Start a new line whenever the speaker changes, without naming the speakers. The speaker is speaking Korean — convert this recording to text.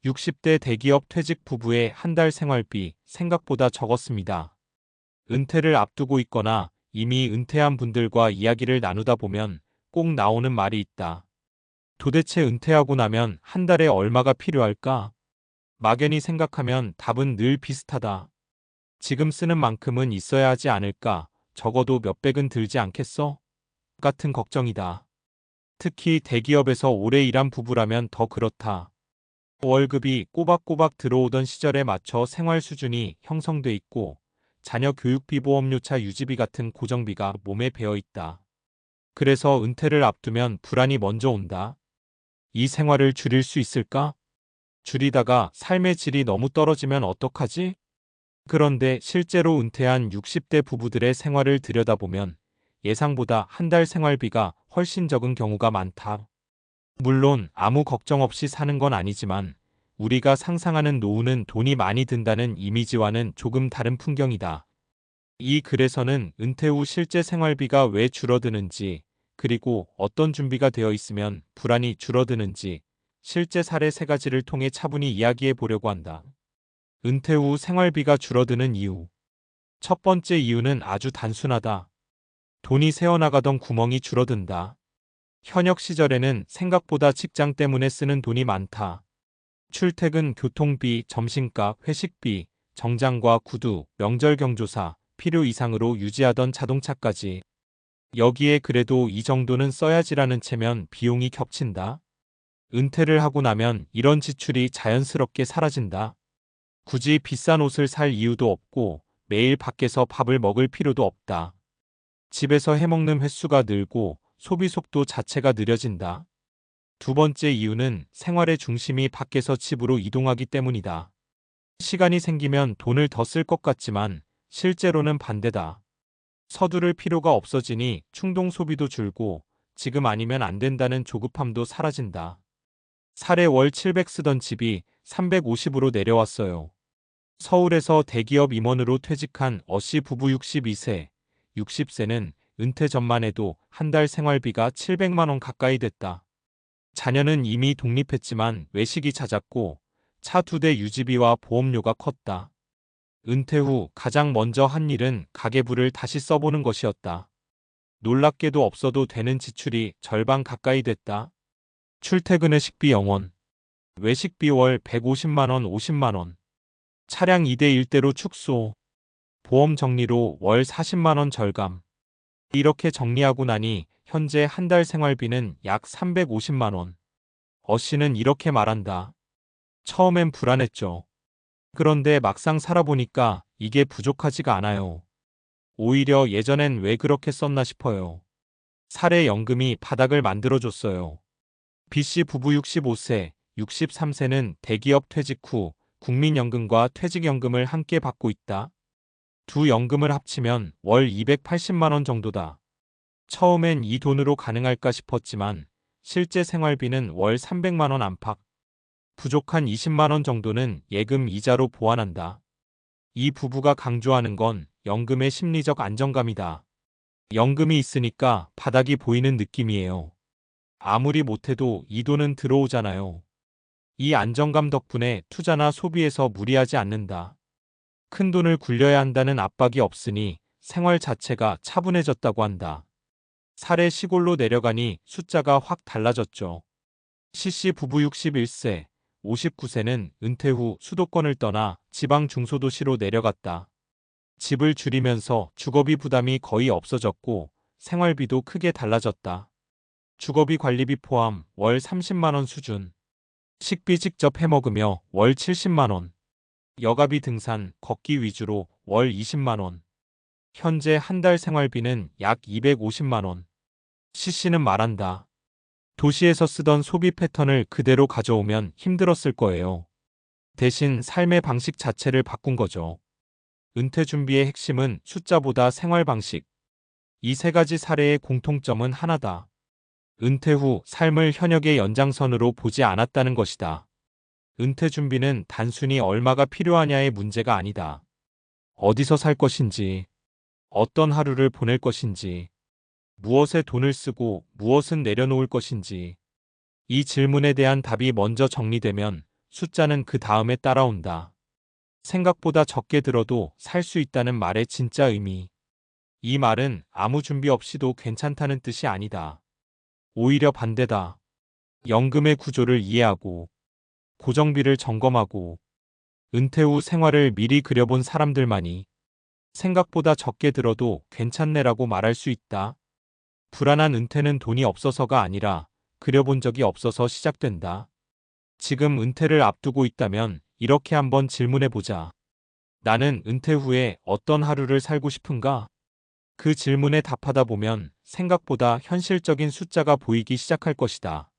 60대 대기업 퇴직 부부의 한 달 생활비 생각보다 적었습니다. 은퇴를 앞두고 있거나 이미 은퇴한 분들과 이야기를 나누다 보면 꼭 나오는 말이 있다. 도대체 은퇴하고 나면 한 달에 얼마가 필요할까? 막연히 생각하면 답은 늘 비슷하다. 지금 쓰는 만큼은 있어야 하지 않을까? 적어도 몇백은 들지 않겠어? 같은 걱정이다. 특히 대기업에서 오래 일한 부부라면 더 그렇다. 월급이 꼬박꼬박 들어오던 시절에 맞춰 생활 수준이 형성돼 있고 자녀 교육비, 보험료차, 유지비 같은 고정비가 몸에 배어 있다. 그래서 은퇴를 앞두면 불안이 먼저 온다. 이 생활을 줄일 수 있을까? 줄이다가 삶의 질이 너무 떨어지면 어떡하지? 그런데 실제로 은퇴한 60대 부부들의 생활을 들여다보면 예상보다 한 달 생활비가 훨씬 적은 경우가 많다. 물론 아무 걱정 없이 사는 건 아니지만 우리가 상상하는 노후는 돈이 많이 든다는 이미지와는 조금 다른 풍경이다. 이 글에서는 은퇴 후 실제 생활비가 왜 줄어드는지, 그리고 어떤 준비가 되어 있으면 불안이 줄어드는지 실제 사례 3가지를 통해 차분히 이야기해 보려고 한다. 은퇴 후 생활비가 줄어드는 이유. 첫 번째 이유는 아주 단순하다. 돈이 새어나가던 구멍이 줄어든다. 현역 시절에는 생각보다 직장 때문에 쓰는 돈이 많다. 출퇴근, 교통비, 점심값, 회식비, 정장과 구두, 명절 경조사, 필요 이상으로 유지하던 자동차까지. 여기에 그래도 이 정도는 써야지라는 체면 비용이 겹친다. 은퇴를 하고 나면 이런 지출이 자연스럽게 사라진다. 굳이 비싼 옷을 살 이유도 없고 매일 밖에서 밥을 먹을 필요도 없다. 집에서 해먹는 횟수가 늘고 소비 속도 자체가 느려진다. 두 번째 이유는 생활의 중심이 밖에서 집으로 이동하기 때문이다. 시간이 생기면 돈을 더 쓸 것 같지만 실제로는 반대다. 서두를 필요가 없어지니 충동 소비도 줄고 지금 아니면 안 된다는 조급함도 사라진다. 살에 월 700 쓰던 집이 350으로 내려왔어요. 서울에서 대기업 임원으로 퇴직한 어씨 부부 62세, 60세는 은퇴 전만 해도 한 달 생활비가 700만 원 가까이 됐다. 자녀는 이미 독립했지만 외식이 잦았고 차 2대 유지비와 보험료가 컸다. 은퇴 후 가장 먼저 한 일은 가계부를 다시 써보는 것이었다. 놀랍게도 없어도 되는 지출이 절반 가까이 됐다. 출퇴근의 식비 0원, 외식비 월 150만 원, 50만 원, 차량 2대 1대로 축소, 보험 정리로 월 40만 원 절감. 이렇게 정리하고 나니 현재 한 달 생활비는 약 350만 원. 어씨는 이렇게 말한다. 처음엔 불안했죠. 그런데 막상 살아보니까 이게 부족하지가 않아요. 오히려 예전엔 왜 그렇게 썼나 싶어요. 사례 연금이 바닥을 만들어줬어요. B씨 부부 65세, 63세는 대기업 퇴직 후 국민연금과 퇴직연금을 함께 받고 있다. 두 연금을 합치면 월 280만 원 정도다. 처음엔 이 돈으로 가능할까 싶었지만 실제 생활비는 월 300만 원 안팎. 부족한 20만 원 정도는 예금 이자로 보완한다. 이 부부가 강조하는 건 연금의 심리적 안정감이다. 연금이 있으니까 바닥이 보이는 느낌이에요. 아무리 못해도 이 돈은 들어오잖아요. 이 안정감 덕분에 투자나 소비에서 무리하지 않는다. 큰 돈을 굴려야 한다는 압박이 없으니 생활 자체가 차분해졌다고 한다. 사례 시골로 내려가니 숫자가 확 달라졌죠. C씨 부부 61세, 59세는 은퇴 후 수도권을 떠나 지방 중소도시로 내려갔다. 집을 줄이면서 주거비 부담이 거의 없어졌고 생활비도 크게 달라졌다. 주거비 관리비 포함 월 30만 원 수준. 식비 직접 해먹으며 월 70만 원. 여가비 등산, 걷기 위주로 월 20만 원. 현재 한 달 생활비는 약 250만 원. C씨는 말한다. 도시에서 쓰던 소비 패턴을 그대로 가져오면 힘들었을 거예요. 대신 삶의 방식 자체를 바꾼 거죠. 은퇴 준비의 핵심은 숫자보다 생활 방식. 이 3가지 사례의 공통점은 하나다. 은퇴 후 삶을 현역의 연장선으로 보지 않았다는 것이다. 은퇴 준비는 단순히 얼마가 필요하냐의 문제가 아니다. 어디서 살 것인지, 어떤 하루를 보낼 것인지, 무엇에 돈을 쓰고 무엇은 내려놓을 것인지. 이 질문에 대한 답이 먼저 정리되면 숫자는 그 다음에 따라온다. 생각보다 적게 들어도 살 수 있다는 말의 진짜 의미. 이 말은 아무 준비 없이도 괜찮다는 뜻이 아니다. 오히려 반대다. 연금의 구조를 이해하고, 고정비를 점검하고, 은퇴 후 생활을 미리 그려본 사람들만이 생각보다 적게 들어도 괜찮네라고 말할 수 있다. 불안한 은퇴는 돈이 없어서가 아니라 그려본 적이 없어서 시작된다. 지금 은퇴를 앞두고 있다면 이렇게 한번 질문해 보자. 나는 은퇴 후에 어떤 하루를 살고 싶은가? 그 질문에 답하다 보면 생각보다 현실적인 숫자가 보이기 시작할 것이다.